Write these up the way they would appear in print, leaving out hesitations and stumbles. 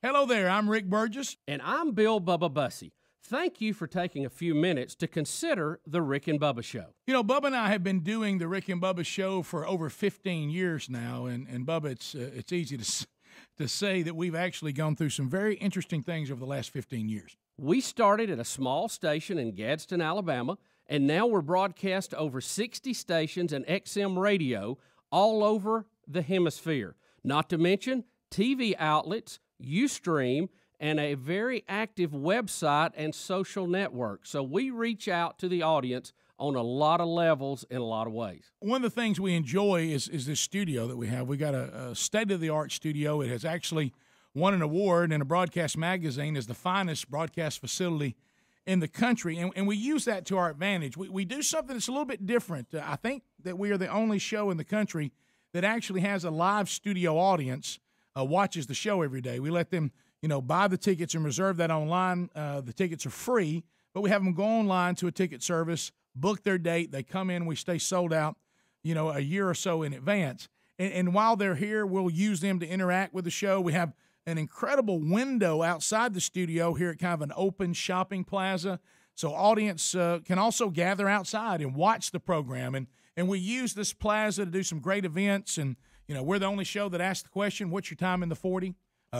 Hello there, I'm Rick Burgess. And I'm Bill Bubba Bussey. Thank you for taking a few minutes to consider the Rick and Bubba Show. You know, Bubba and I have been doing the Rick and Bubba Show for over 15 years now, and Bubba, it's easy to say that we've actually gone through some very interesting things over the last 15 years. We started at a small station in Gadsden, Alabama, and now we're broadcast over 60 stations and XM radio all over the hemisphere. Not to mention TV outlets, Ustream, and a very active website and social network. So we reach out to the audience on a lot of levels in a lot of ways. One of the things we enjoy is this studio that we have. We got a state-of-the-art studio. It has actually won an award in a broadcast magazine as the finest broadcast facility in the country, and we use that to our advantage. We do something that's a little bit different. I think that we are the only show in the country that actually has a live studio audience watches the show every day. We let them, buy the tickets and reserve that online. The tickets are free, but we have them go online to a ticket service, book their date. They come in, we stay sold out, a year or so in advance. And while they're here, we'll use them to interact with the show. We have an incredible window outside the studio here at kind of an open shopping plaza. So audience can also gather outside and watch the program. And we use this plaza to do some great events. And, we're the only show that asks the question, what's your time in the 40?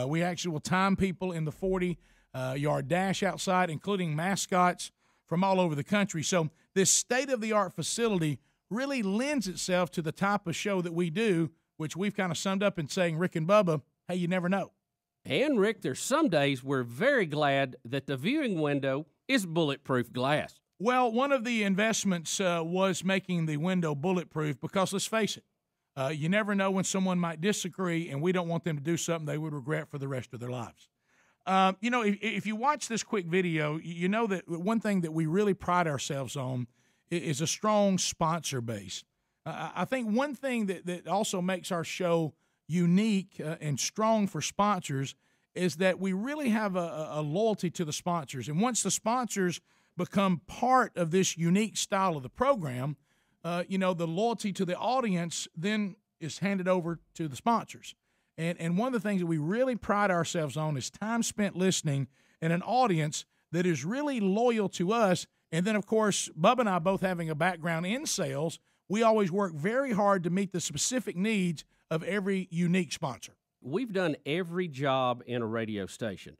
We actually will time people in the 40-yard dash outside, including mascots from all over the country. So this state-of-the-art facility really lends itself to the type of show that we do, which we've kind of summed up in saying, Rick and Bubba, hey, you never know. And, Rick, there's some days we're very glad that the viewing window is bulletproof glass. Well, one of the investments was making the window bulletproof because, let's face it, you never know when someone might disagree, and we don't want them to do something they would regret for the rest of their lives. If you watch this quick video, you know that one thing that we really pride ourselves on is a strong sponsor base. I think one thing that also makes our show unique and strong for sponsors is that we really have a loyalty to the sponsors. And once the sponsors become part of this unique style of the program, the loyalty to the audience then is handed over to the sponsors. And one of the things that we really pride ourselves on is time spent listening and an audience that is really loyal to us. And then, of course, Bubba and I both having a background in sales, we always work very hard to meet the specific needs of every unique sponsor. We've done every job in a radio station.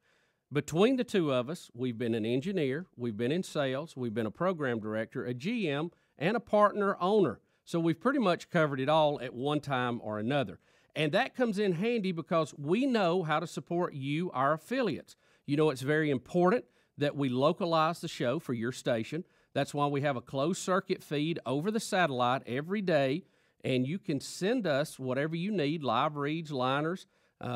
Between the two of us, we've been an engineer, we've been in sales, we've been a program director, a GM, and a partner owner. So we've pretty much covered it all at one time or another. And that comes in handy because we know how to support you, our affiliates. It's very important that we localize the show for your station. That's why we have a closed circuit feed over the satellite every day, and you can send us whatever you need, live reads, liners,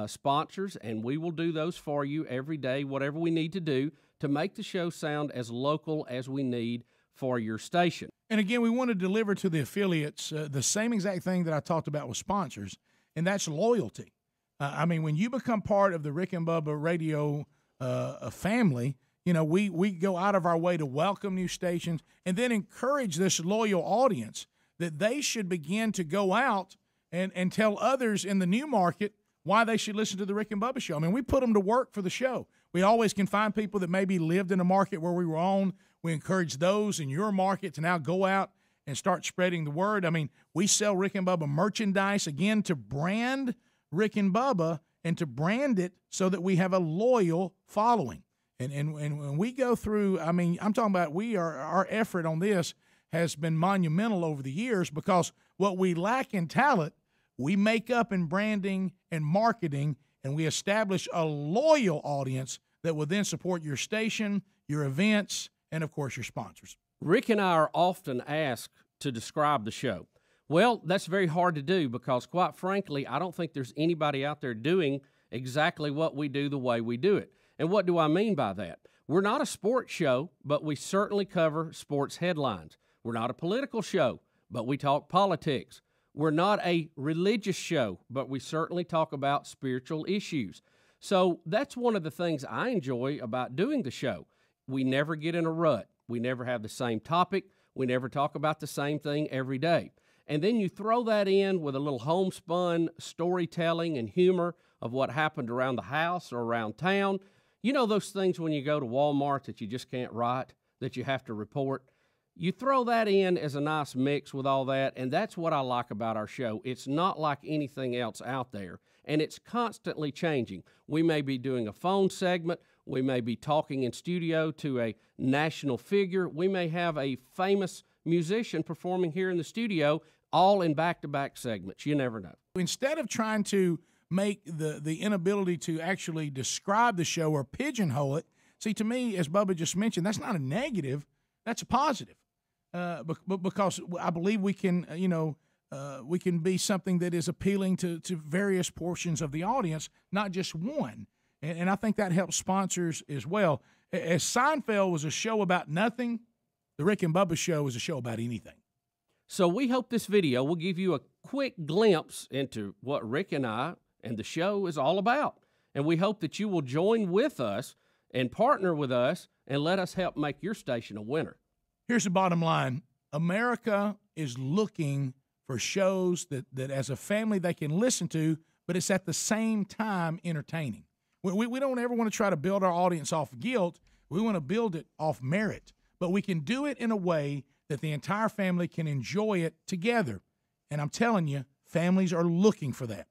sponsors, and we will do those for you every day, whatever we need to do to make the show sound as local as we need for your station. And again, we want to deliver to the affiliates the same exact thing that I talked about with sponsors, and that's loyalty. When you become part of the Rick and Bubba radio family, we go out of our way to welcome new stations and then encourage this loyal audience that they should begin to go out and tell others in the new market why they should listen to the Rick and Bubba Show. We put them to work for the show. We always can find people that maybe lived in a market where we were on. We encourage those in your market to now go out and start spreading the word. We sell Rick and Bubba merchandise, again, to brand Rick and Bubba and to brand it so that we have a loyal following. And when we go through, I'm talking about our effort on this has been monumental over the years because what we lack in talent, we make up in branding and marketing, and we establish a loyal audience that will then support your station, your events, and, of course, your sponsors. Rick and I are often asked to describe the show. Well, that's very hard to do because, quite frankly, I don't think there's anybody out there doing exactly what we do the way we do it. And what do I mean by that? We're not a sports show, but we certainly cover sports headlines. We're not a political show, but we talk politics. We're not a religious show, but we certainly talk about spiritual issues. So that's one of the things I enjoy about doing the show. We never get in a rut. We never have the same topic. We never talk about the same thing every day. And then you throw that in with a little homespun storytelling and humor of what happened around the house or around town. You know those things when you go to Walmart that you just can't write, that you have to report? You throw that in as a nice mix with all that, and that's what I like about our show. It's not like anything else out there, and it's constantly changing. We may be doing a phone segment. We may be talking in studio to a national figure. We may have a famous musician performing here in the studio, all in back-to-back segments. You never know. Instead of trying to make the inability to actually describe the show or pigeonhole it, see, to me, as Bubba just mentioned, that's not a negative. That's a positive. Because I believe we can, we can be something that is appealing to various portions of the audience, not just one. And I think that helps sponsors as well. As Seinfeld was a show about nothing, the Rick and Bubba show is a show about anything. So we hope this video will give you a quick glimpse into what Rick and I and the show is all about. And we hope that you will join with us and partner with us and let us help make your station a winner. Here's the bottom line. America is looking for shows that as a family they can listen to, but it's at the same time entertaining. We don't ever want to try to build our audience off guilt. We want to build it off merit. But we can do it in a way that the entire family can enjoy it together. And I'm telling you, families are looking for that.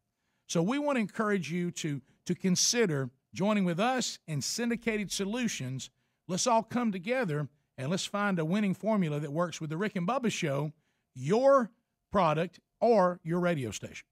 So we want to encourage you to consider joining with us and Syndicated Solutions. Let's all come together and let's find a winning formula that works with the Rick and Bubba Show, your product, or your radio station.